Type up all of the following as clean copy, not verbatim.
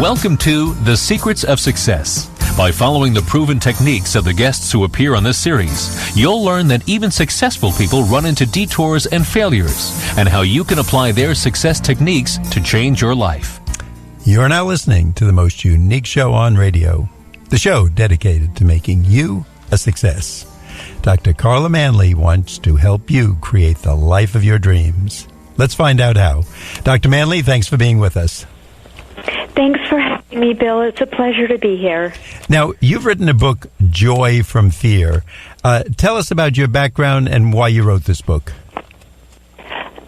Welcome to The Secrets of Success. By following the proven techniques of the guests who appear on this series, you'll learn that even successful people run into detours and failures, and how you can apply their success techniques to change your life. You're now listening to the most unique show on radio, the show dedicated to making you a success. Dr. Carla Manly wants to help you create the life of your dreams. Let's find out how. Dr. Manly, thanks for being with us. Thanks for having me, Bill. It's a pleasure to be here. Now, you've written a book, Joy from Fear. Tell us about your background and why you wrote this book.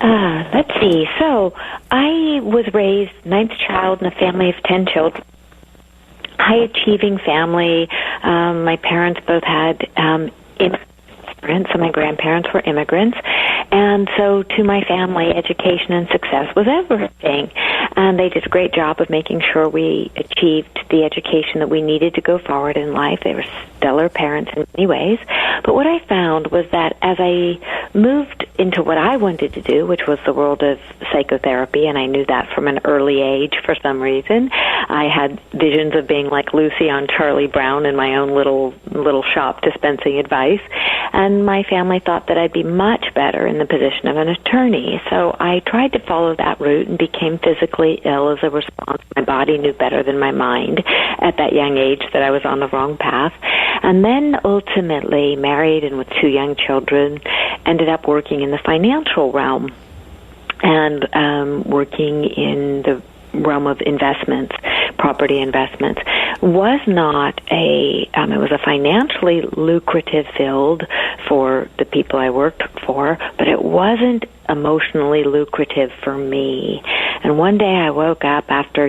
Let's see. So, I was raised ninth child in a family of 10 children. High-achieving family. My parents both had immigrants, so my grandparents were immigrants. And so to my family, education and success was everything. And they did a great job of making sure we achieved the education that we needed to go forward in life. They were stellar parents in many ways. But what I found was that as I moved into what I wanted to do, which was the world of psychotherapy, and I knew that from an early age for some reason, I had visions of being like Lucy on Charlie Brown in my own little shop dispensing advice. And my family thought that I'd be much better in the position of an attorney. So I tried to follow that route and became physically ill as a response. My body knew better than my mind at that young age that I was on the wrong path. And then ultimately married and with 2 young children, ended up working in the financial realm and working in the realm of investments, property investments. It was a financially lucrative field for the people I worked for, but it wasn't emotionally lucrative for me. And one day I woke up after,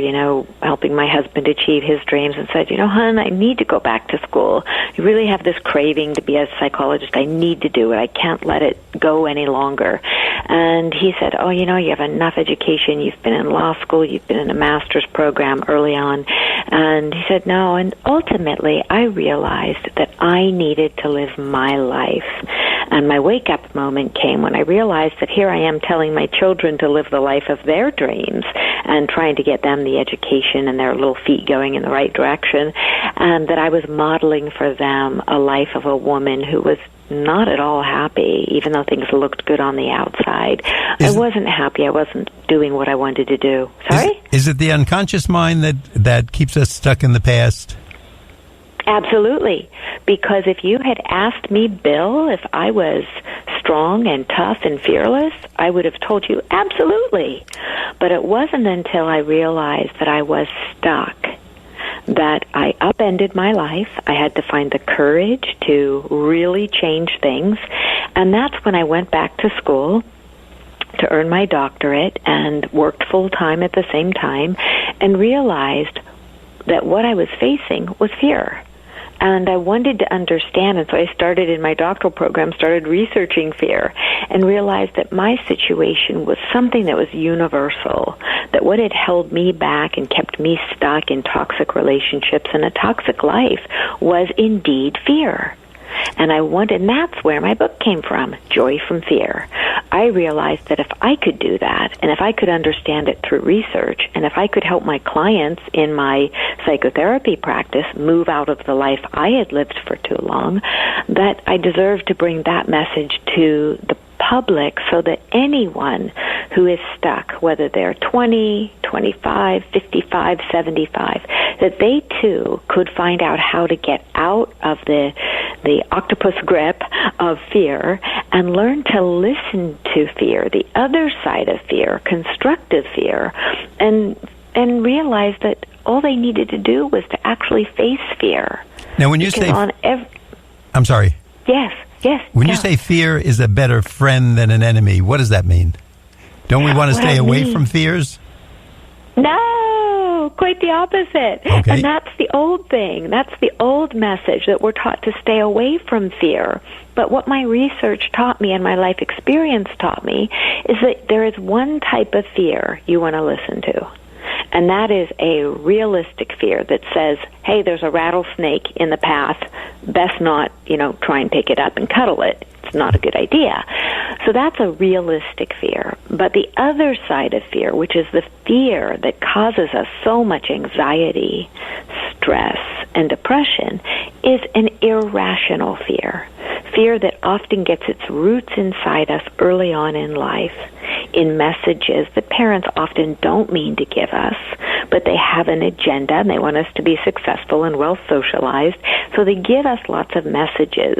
helping my husband achieve his dreams and said, hon, I need to go back to school. I really have this craving to be a psychologist. I need to do it. I can't let it go any longer. And he said, you have enough education. You've been in law school. You've been in a master's program early on. And he said, no. And ultimately, I realized that I needed to live my life. And my wake-up moment came when I realized that here I am telling my children to live the life of their dreams and trying to get them the education and their little feet going in the right direction, and that I was modeling for them a life of a woman who was not at all happy, even though things looked good on the outside. I wasn't happy. I wasn't doing what I wanted to do. Sorry? Is it the unconscious mind that keeps us stuck in the past? Absolutely. Because if you had asked me, Bill, if I was strong and tough and fearless, I would have told you absolutely. But it wasn't until I realized that I was stuck that I upended my life. I had to find the courage to really change things. And that's when I went back to school to earn my doctorate and worked full-time at the same time and realized that what I was facing was fear. And I wanted to understand, and so I started in my doctoral program, started researching fear, and realized that my situation was something that was universal, that what had held me back and kept me stuck in toxic relationships and a toxic life was indeed fear. And that's where my book came from, Joy from Fear. I realized that if I could do that, and if I could understand it through research, and if I could help my clients in my psychotherapy practice move out of the life I had lived for too long, that I deserved to bring that message to the public so that anyone who is stuck, whether they're 20, 25, 55, 75, that they too could find out how to get out of the octopus grip of fear and learn to listen to fear, the other side of fear, constructive fear, and realize that all they needed to do was to actually face fear. Now, when you say... I'm sorry. Yes. When you say fear is a better friend than an enemy, what does that mean? Don't we want to stay away from fears? No, quite the opposite. Okay. And that's the old thing. That's the old message, that we're taught to stay away from fear. But what my research taught me and my life experience taught me is that there is one type of fear you want to listen to. And that is a realistic fear that says, hey, there's a rattlesnake in the path. Best not, try and pick it up and cuddle it. It's not a good idea. So that's a realistic fear. But the other side of fear, which is the fear that causes us so much anxiety, stress, and depression, is an irrational fear. Fear that often gets its roots inside us early on in life, in messages that parents often don't mean to give us, but they have an agenda and they want us to be successful and well socialized, so they give us lots of messages.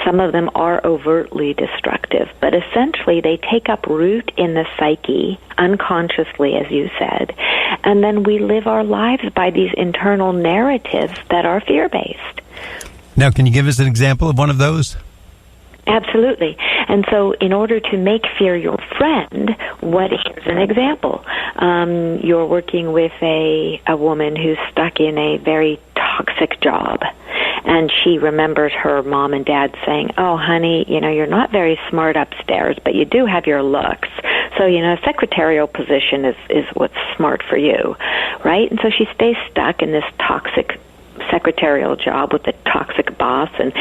Some of them are overtly destructive, but essentially they take up root in the psyche, unconsciously, as you said, and then we live our lives by these internal narratives that are fear-based. Now, can you give us an example of one of those? Absolutely. And so in order to make fear your friend, here's an example. You're working with a woman who's stuck in a very toxic job, and she remembers her mom and dad saying, "Oh, honey, you're not very smart upstairs, but you do have your looks. So, a secretarial position is what's smart for you," right? And so she stays stuck in this toxic secretarial job with a toxic boss and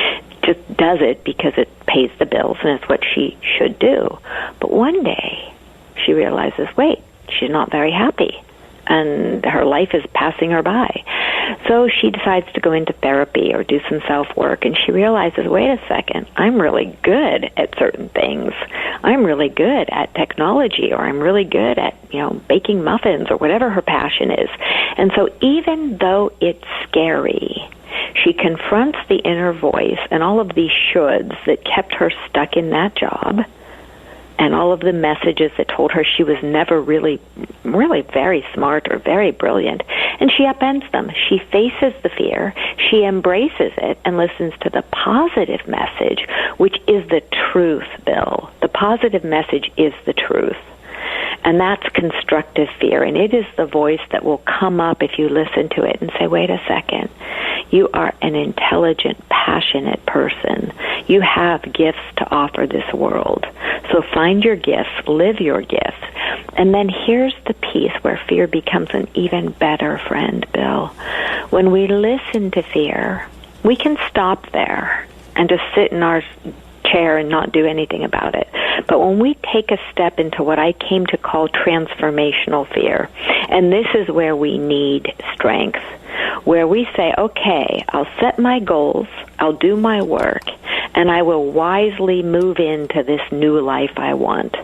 just does it because it pays the bills and it's what she should do. But one day she realizes, wait, she's not very happy and her life is passing her by. So she decides to go into therapy or do some self-work, and she realizes, wait a second, I'm really good at certain things. I'm really good at technology, or I'm really good at, baking muffins, or whatever her passion is. And so even though it's scary, she confronts the inner voice and all of these shoulds that kept her stuck in that job, and all of the messages that told her she was never really very smart or very brilliant. And she upends them. She faces the fear, she embraces it, and listens to the positive message, which is the truth, Bill. The positive message is the truth. And that's constructive fear. And it is the voice that will come up if you listen to it and say, wait a second, you are an intelligent, passionate person. You have gifts to offer this world. So find your gifts, live your gifts. And then here's the piece where fear becomes an even better friend, Bill. When we listen to fear, we can stop there and just sit in our chair and not do anything about it. But when we take a step into what I came to call transformational fear, and this is where we need strength, where we say, okay, I'll set my goals, I'll do my work, and I will wisely move into this new life I want.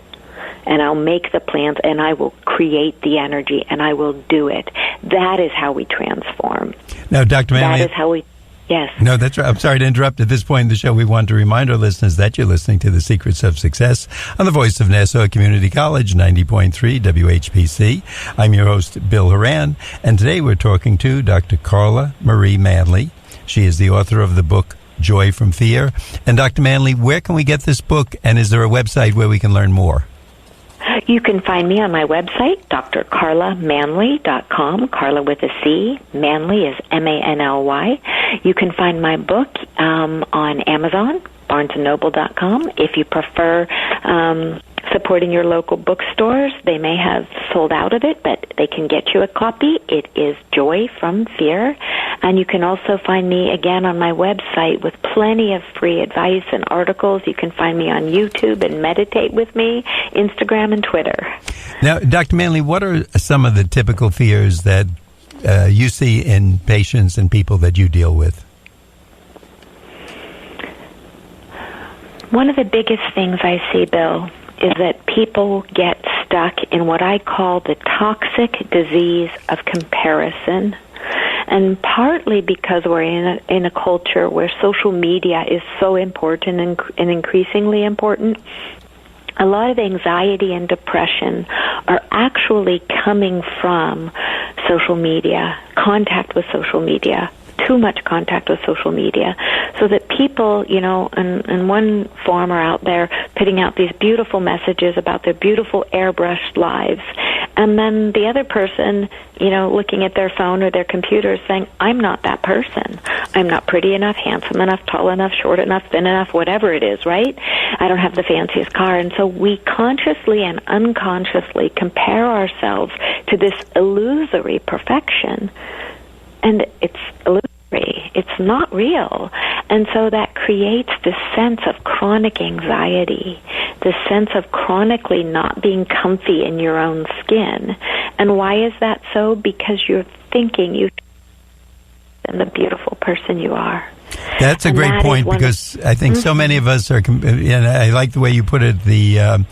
And I'll make the plans, and I will create the energy, and I will do it. That is how we transform. Now, Dr. Manly, that is how we... Yes. No, that's right. I'm sorry to interrupt. At this point in the show, we want to remind our listeners that you're listening to The Secrets of Success on the voice of Nassau Community College, 90.3 WHPC. I'm your host, Bill Horan, and today we're talking to Dr. Carla Marie Manly. She is the author of the book, Joy from Fear. And Dr. Manly, where can we get this book, and is there a website where we can learn more? You can find me on my website, drcarlamanly.com, Carla with a C. Manly is Manly. You can find my book on Amazon, barnesandnoble.com. If you prefer supporting your local bookstores, they may have sold out of it, but they can get you a copy. It is Joy from Fear. And you can also find me again on my website with plenty of free advice and articles. You can find me on YouTube and meditate with me, Instagram and Twitter. Now, Dr. Manly, what are some of the typical fears that you see in patients and people that you deal with? One of the biggest things I see, Bill, is that people get stuck in what I call the toxic disease of comparison. And partly because we're in a culture where social media is so important and increasingly important, a lot of anxiety and depression are actually coming from social media, contact with social media, too much contact with social media, so that people, in one form are out there putting out these beautiful messages about their beautiful airbrushed lives, and then the other person, looking at their phone or their computer saying, I'm not that person. I'm not pretty enough, handsome enough, tall enough, short enough, thin enough, whatever it is, right? I don't have the fanciest car. And so we consciously and unconsciously compare ourselves to this illusory perfection. And it's illusory. It's not real. And so that creates this sense of chronic anxiety the sense of chronically not being comfy in your own skin. And why is that so? Because you're thinking you and the beautiful person you are. That's a great point, because I think so many of us are, and I like the way you put it, the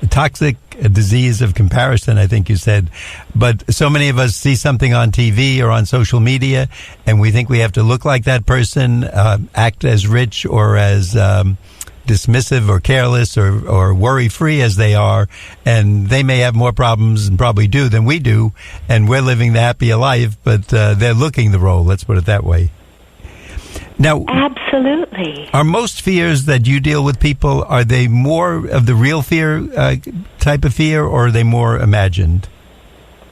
toxic disease of comparison, I think you said. But so many of us see something on TV or on social media, and we think we have to look like that person, act as rich or as dismissive or careless or worry-free as they are, and they may have more problems, and probably do, than we do, and we're living the happier life, but they're looking the role, let's put it that way. Now, absolutely. Are most fears that you deal with people, are they more of the real fear type of fear, or are they more imagined?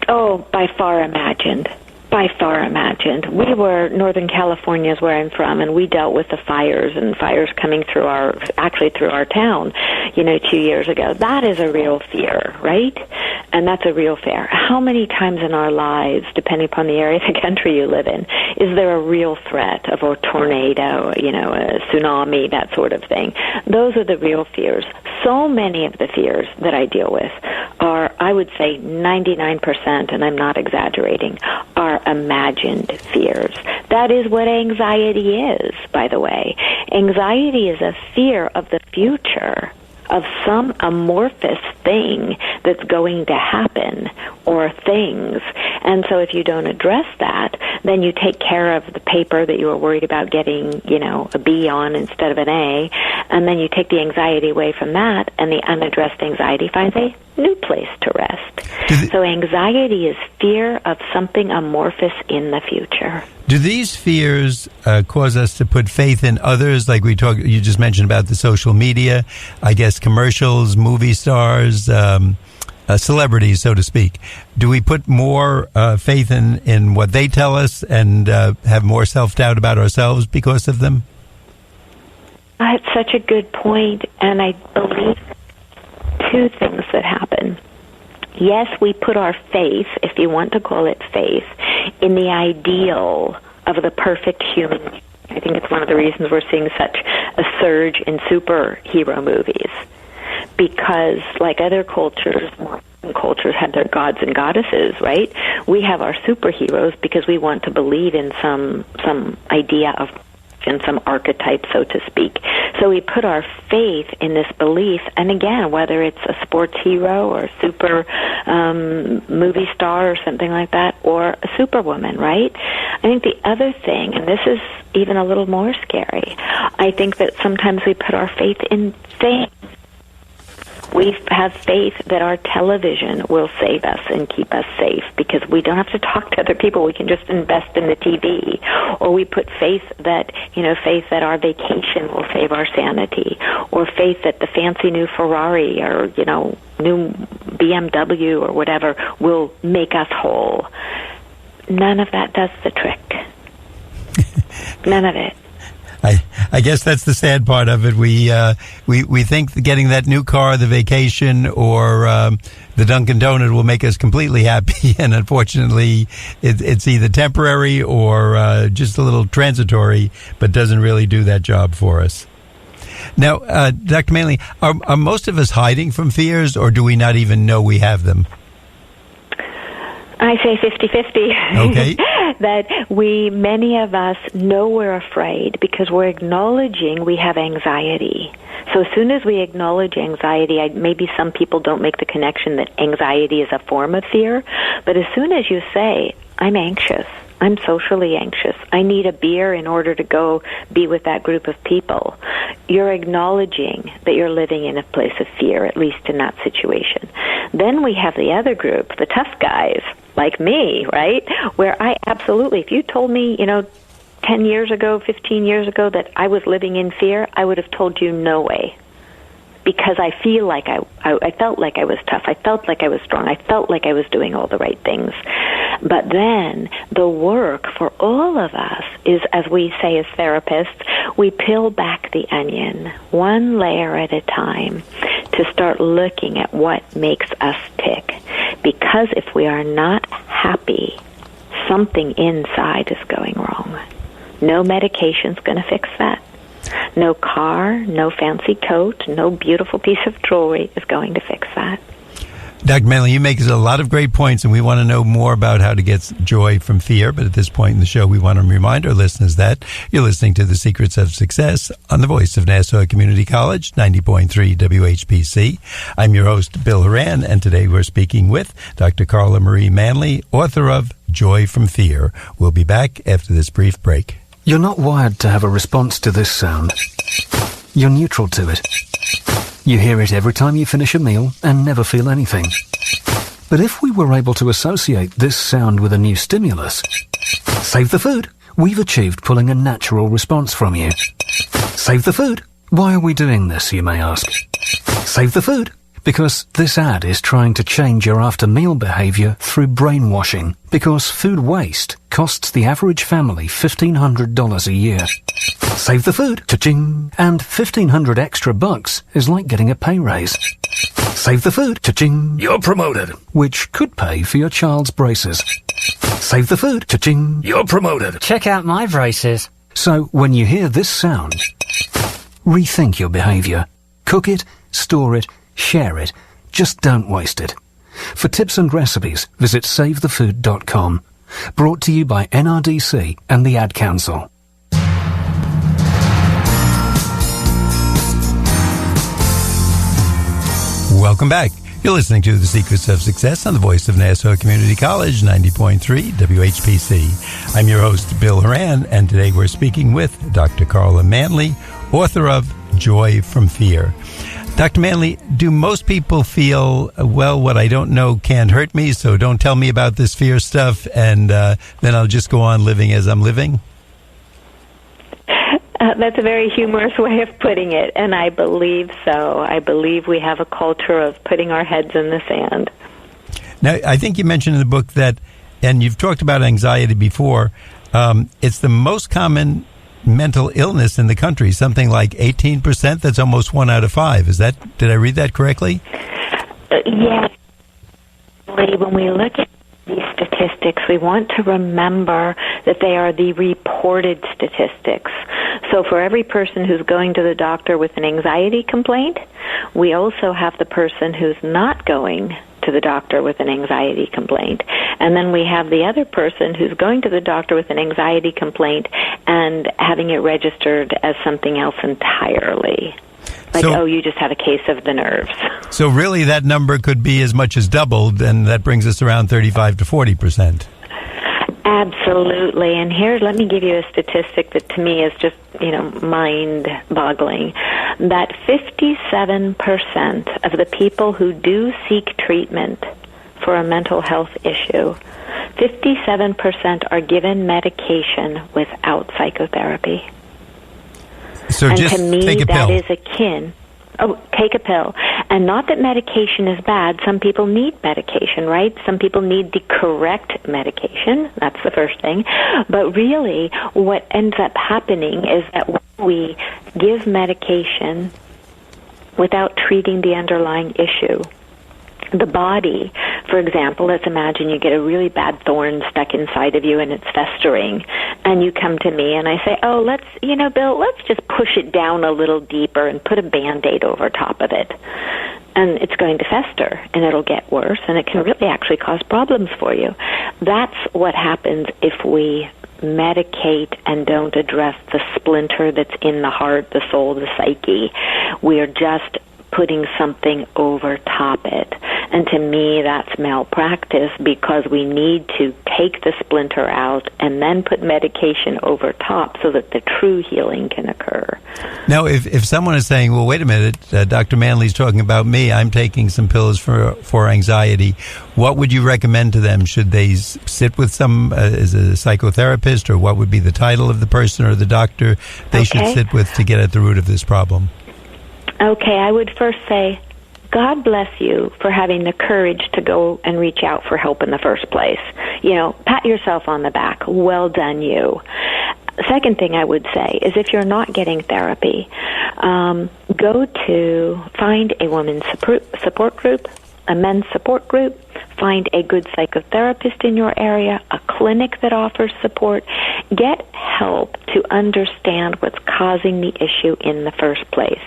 Oh, by far imagined. By far imagined. We were, Northern California is where I'm from, and we dealt with the fires coming through our town, 2 years ago. That is a real fear, right? And that's a real fear. How many times in our lives, depending upon the area of the country you live in, is there a real threat of a tornado, a tsunami, that sort of thing? Those are the real fears. So many of the fears that I deal with are, I would say 99%, and I'm not exaggerating, are imagined fears. That is what anxiety is, by the way. Anxiety is a fear of the future, of some amorphous thing that's going to happen, or things. And so if you don't address that, then you take care of the paper that you were worried about getting, a B on instead of an A, and then you take the anxiety away from that, and the unaddressed anxiety finds a new place to rest. So anxiety is fear of something amorphous in the future. Do these fears cause us to put faith in others? Like you just mentioned about the social media, I guess commercials, movie stars, celebrities, so to speak. Do we put more faith in what they tell us and have more self-doubt about ourselves because of them? It's such a good point, and I believe two things that happen. Yes, we put our faith, if you want to call it faith, in the ideal of the perfect human. I think it's one of the reasons we're seeing such a surge in superhero movies. Because, like other cultures had their gods and goddesses, right? We have our superheroes because we want to believe in some idea of, in some archetype, so to speak. So we put our faith in this belief, and again, whether it's a sports hero or a super movie star or something like that, or a superwoman, right? I think the other thing, and this is even a little more scary, I think that sometimes we put our faith in things. We have faith that our television will save us and keep us safe because we don't have to talk to other people. We can just invest in the TV. Or we put faith that our vacation will save our sanity. Or faith that the fancy new Ferrari or, new BMW or whatever will make us whole. None of that does the trick. None of it. I guess that's the sad part of it. We think that getting that new car, the vacation, or the Dunkin' Donut will make us completely happy, and unfortunately, it's either temporary or just a little transitory, but doesn't really do that job for us. Now, Dr. Manly, are most of us hiding from fears, or do we not even know we have them? I say 50-50. Okay. That many of us know we're afraid because we're acknowledging we have anxiety. So as soon as we acknowledge anxiety, maybe some people don't make the connection that anxiety is a form of fear, but as soon as you say, I'm anxious, I'm socially anxious, I need a beer in order to go be with that group of people, you're acknowledging that you're living in a place of fear, at least in that situation. Then we have the other group, the tough guys, like me, right? Where I absolutely, if you told me, 10 years ago, 15 years ago that I was living in fear, I would have told you no way. Because I feel like I felt like I was tough. I felt like I was strong. I felt like I was doing all the right things. But then the work for all of us is, as we say as therapists, we peel back the onion one layer at a time to start looking at what makes us tick. Because if we are not happy, something inside is going wrong. No medication's going to fix that. No car, no fancy coat, no beautiful piece of jewelry is going to fix that. Dr. Manly, you make a lot of great points, and we want to know more about how to get joy from fear. But at this point in the show, we want to remind our listeners that you're listening to The Secrets of Success on the voice of Nassau Community College, 90.3 WHPC. I'm your host, Bill Horan, and today we're speaking with Dr. Carla Marie Manly, author of Joy from Fear. We'll be back after this brief break. You're not wired to have a response to this sound. You're neutral to it. You hear it every time you finish a meal and never feel anything. But if we were able to associate this sound with a new stimulus, save the food, we've achieved pulling a natural response from you. Save the food. Why are we doing this, you may ask? Save the food. Because this ad is trying to change your after-meal behavior through brainwashing. Because food waste costs the average family $1,500 a year. Save the food, cha-ching, and $1,500 extra bucks is like getting a pay raise. Save the food, cha-ching, you're promoted, which could pay for your child's braces. Save the food, cha-ching, you're promoted. Check out my braces. So when you hear this sound, rethink your behavior. Cook it, store it, share it. Just don't waste it. For tips and recipes, visit savethefood.com. Brought to you by NRDC and the Ad Council. Welcome back. You're listening to The Secrets of Success on the voice of Nassau Community College, 90.3 WHPC. I'm your host, Bill Horan, and today we're speaking with Dr. Carla Manly, author of Joy from Fear. Dr. Manly, do most people feel, well, what I don't know can't hurt me, so don't tell me about this fear stuff, and then I'll just go on living as I'm living? That's a very humorous way of putting it, and I believe so. I believe we have a culture of putting our heads in the sand. Now, I think you mentioned in the book that, and you've talked about anxiety before, it's the most common mental illness in the country, something like 18%. That's almost 1 out of 5. Did I read that correctly? Yes. When we look at these statistics, we want to remember that they are the reported statistics. So for every person who's going to the doctor with an anxiety complaint, we also have the person who's not going to the doctor with an anxiety complaint. And then we have the other person who's going to the doctor with an anxiety complaint and having it registered as something else entirely. Like, you just have a case of the nerves. So really that number could be as much as doubled, and that brings us around 35 to 40%. Absolutely. And here, let me give you a statistic that to me is just, mind-boggling. That 57% of the people who do seek treatment for a mental health issue, 57% are given medication without psychotherapy. So and just to me, take a pill. That is akin. Oh, take a pill. And not that medication is bad. Some people need medication, right? Some people need the correct medication. That's the first thing. But really, what ends up happening is that when we give medication without treating the underlying issue, the body, for example, let's imagine you get a really bad thorn stuck inside of you and it's festering, and you come to me and I say, Bill, let's just push it down a little deeper and put a Band-Aid over top of it. And it's going to fester, and it'll get worse, and it can really actually cause problems for you. That's what happens if we medicate and don't address the splinter that's in the heart, the soul, the psyche. We are just putting something over top it. And to me, that's malpractice, because we need to take the splinter out and then put medication over top so that the true healing can occur. Now, if someone is saying, well, wait a minute, Dr. Manly's talking about me, I'm taking some pills for anxiety, what would you recommend to them? Should they sit with as a psychotherapist, or what would be the title of the person or the doctor they should sit with to get at the root of this problem? Okay, I would first say, God bless you for having the courage to go and reach out for help in the first place. Pat yourself on the back. Well done, you. Second thing I would say is, if you're not getting therapy, go to find a women's support group, a men's support group, find a good psychotherapist in your area, a clinic that offers support, get help to understand what's causing the issue in the first place.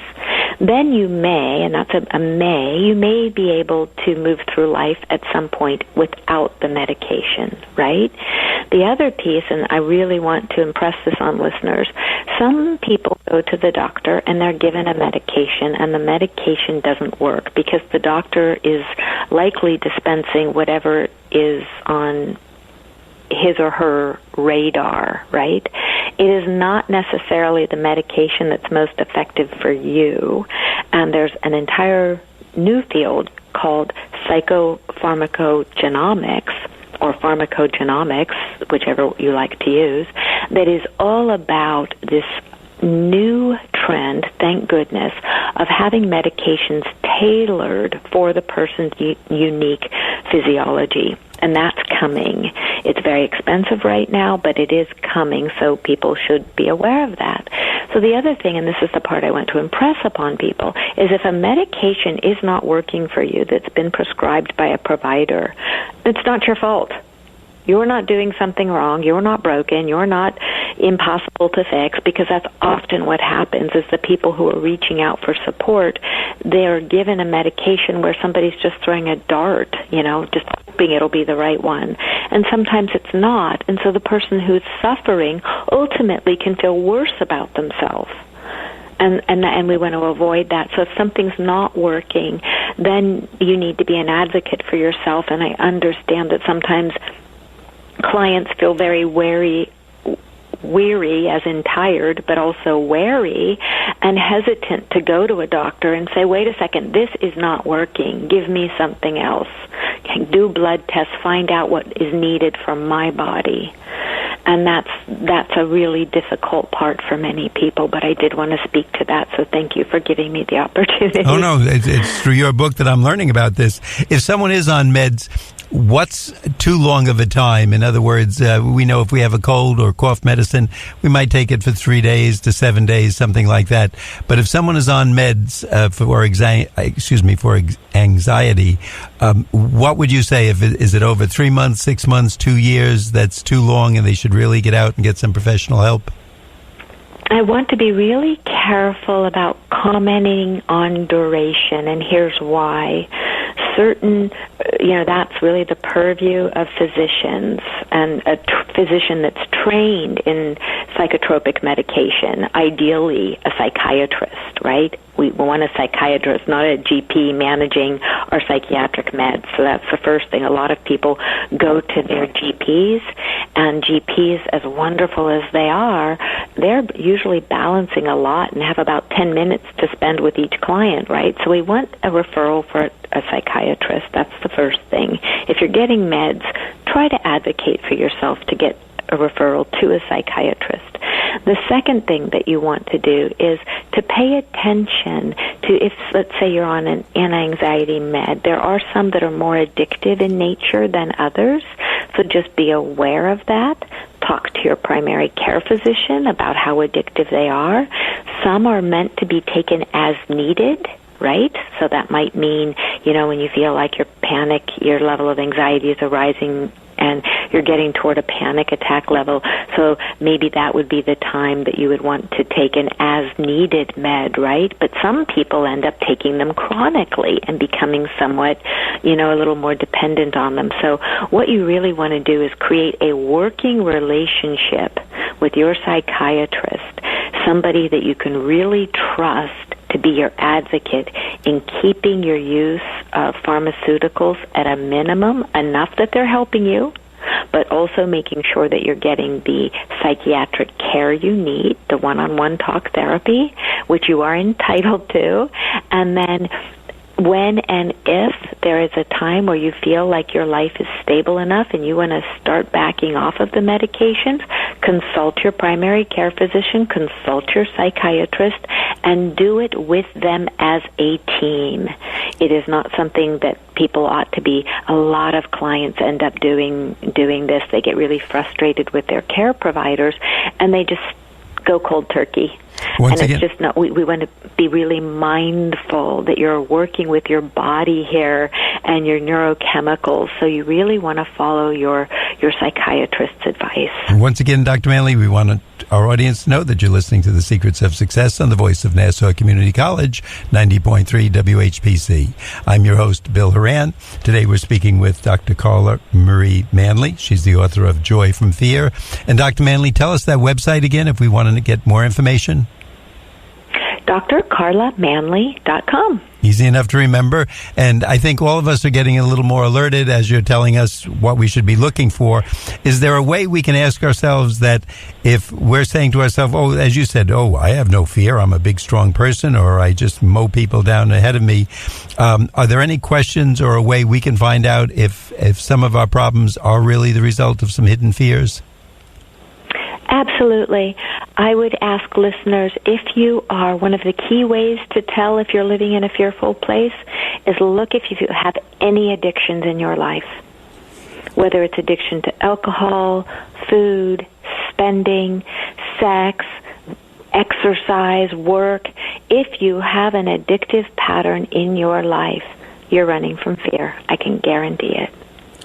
Then you may, and that's a may, you may be able to move through life at some point without the medication, right? The other piece, and I really want to impress this on listeners, some people go to the doctor and they're given a medication and the medication doesn't work because the doctor is likely dispensing whatever is on his or her radar, right? It is not necessarily the medication that's most effective for you. And there's an entire new field called psychopharmacogenomics, or pharmacogenomics, whichever you like to use, that is all about this new trend, thank goodness, of having medications tailored for the person's unique physiology. And that's coming. It's very expensive right now, but it is coming, so people should be aware of that. So the other thing, and this is the part I want to impress upon people, is if a medication is not working for you that's been prescribed by a provider, it's not your fault. You're not doing something wrong. You're not broken. You're not impossible to fix, because that's often what happens is the people who are reaching out for support, they're given a medication where somebody's just throwing a dart, just hoping it'll be the right one. And sometimes it's not. And so the person who's suffering ultimately can feel worse about themselves. And we want to avoid that. So if something's not working, then you need to be an advocate for yourself. And I understand that sometimes clients feel very weary as in tired, but also wary and hesitant to go to a doctor and say, wait a second, this is not working. Give me something else. Do blood tests, find out what is needed from my body. And that's a really difficult part for many people, but I did want to speak to that, so thank you for giving me the opportunity. Oh, no, it's through your book that I'm learning about this. If someone is on meds, what's too long of a time? In other words, we know if we have a cold or cough medicine, we might take it for 3 days to 7 days, something like that. But if someone is on meds for anxiety, what would you say? Is it over 3 months, 6 months, 2 years? That's too long, and they should really get out and get some professional help? I want to be really careful about commenting on duration, and here's why. That's really the purview of physicians, and a physician that's trained in psychotropic medication, ideally a psychiatrist, right? We want a psychiatrist, not a GP managing our psychiatric meds. So that's the first thing. A lot of people go to their GPs, and GPs, as wonderful as they are, they're usually balancing a lot and have about 10 minutes to spend with each client, right? So we want a referral for a psychiatrist. That's the first thing. If you're getting meds, try to advocate for yourself to get a referral to a psychiatrist. The second thing that you want to do is to pay attention to, if, let's say, you're on an anti-anxiety med, there are some that are more addictive in nature than others, so just be aware of that. Talk to your primary care physician about how addictive they are. Some are meant to be taken as needed, right? So that might mean, when you feel like your level of anxiety is arising and you're getting toward a panic attack level. So maybe that would be the time that you would want to take an as-needed med, right? But some people end up taking them chronically and becoming somewhat, a little more dependent on them. So what you really want to do is create a working relationship with your psychiatrist, somebody that you can really trust to be your advocate in keeping your use of pharmaceuticals at a minimum, enough that they're helping you, but also making sure that you're getting the psychiatric care you need, the one-on-one talk therapy, which you are entitled to, and then when and if there is a time where you feel like your life is stable enough and you want to start backing off of the medications, consult your primary care physician, consult your psychiatrist, and do it with them as a team. It is not something that people ought to be. A lot of clients end up doing this. They get really frustrated with their care providers, and they just go cold turkey. Once and it's again, just not, we want to be really mindful that you're working with your body here and your neurochemicals, so you really want to follow your psychiatrist's advice. Once again, Dr. Manly, we want our audience to know that you're listening to The Secrets of Success on the voice of Nassau Community College, 90.3 WHPC. I'm your host, Bill Horan. Today we're speaking with Dr. Carla Marie Manly. She's the author of Joy from Fear. And Dr. Manly, tell us that website again if we wanted to get more information. drcarlamanly.com. Easy enough to remember. And I think all of us are getting a little more alerted as you're telling us what we should be looking for. Is there a way we can ask ourselves that if we're saying to ourselves, oh, as you said, oh, I have no fear, I'm a big, strong person, or I just mow people down ahead of me, are there any questions or a way we can find out if some of our problems are really the result of some hidden fears? Absolutely. I would ask listeners, if you are, one of the key ways to tell if you're living in a fearful place is look if you have any addictions in your life, whether it's addiction to alcohol, food, spending, sex, exercise, work. If you have an addictive pattern in your life, you're running from fear. I can guarantee it.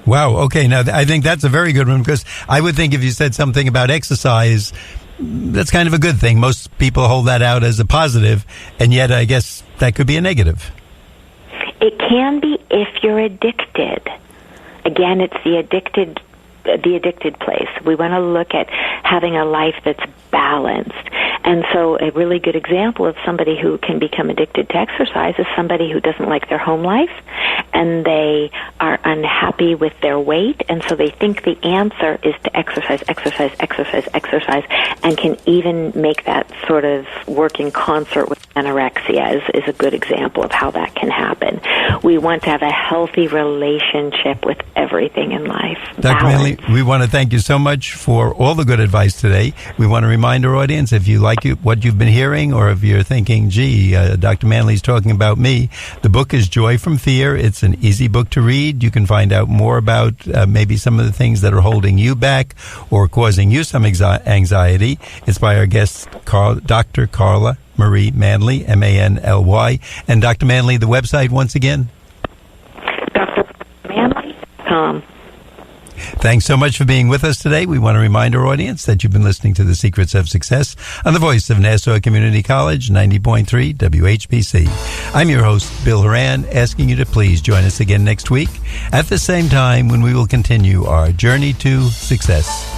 Wow. Okay. Now, I think that's a very good one, because I would think if you said something about exercise, that's kind of a good thing. Most people hold that out as a positive, and yet I guess that could be a negative. It can be if you're addicted. Again, it's the addicted place. We want to look at having a life that's balanced. And so a really good example of somebody who can become addicted to exercise is somebody who doesn't like their home life and they are unhappy with their weight, and so they think the answer is to exercise, and can even make that sort of work in concert with anorexia is a good example of how that can happen. We want to have a healthy relationship with everything in life. Dr. Manly, we want to thank you so much for all the good advice today. We want to remind our audience, if you like what you've been hearing, or if you're thinking, gee, Dr. Manly's talking about me, the book is Joy from Fear. It's an easy book to read. You can find out more about maybe some of the things that are holding you back or causing you some anxiety. It's by our guest, Dr. Carla Marie Manly, Manly. And Dr. Manly, the website once again? drmanly.com. Thanks so much for being with us today. We want to remind our audience that you've been listening to The Secrets of Success on the voice of Nassau Community College, 90.3 WHPC. I'm your host, Bill Horan, asking you to please join us again next week at the same time when we will continue our journey to success.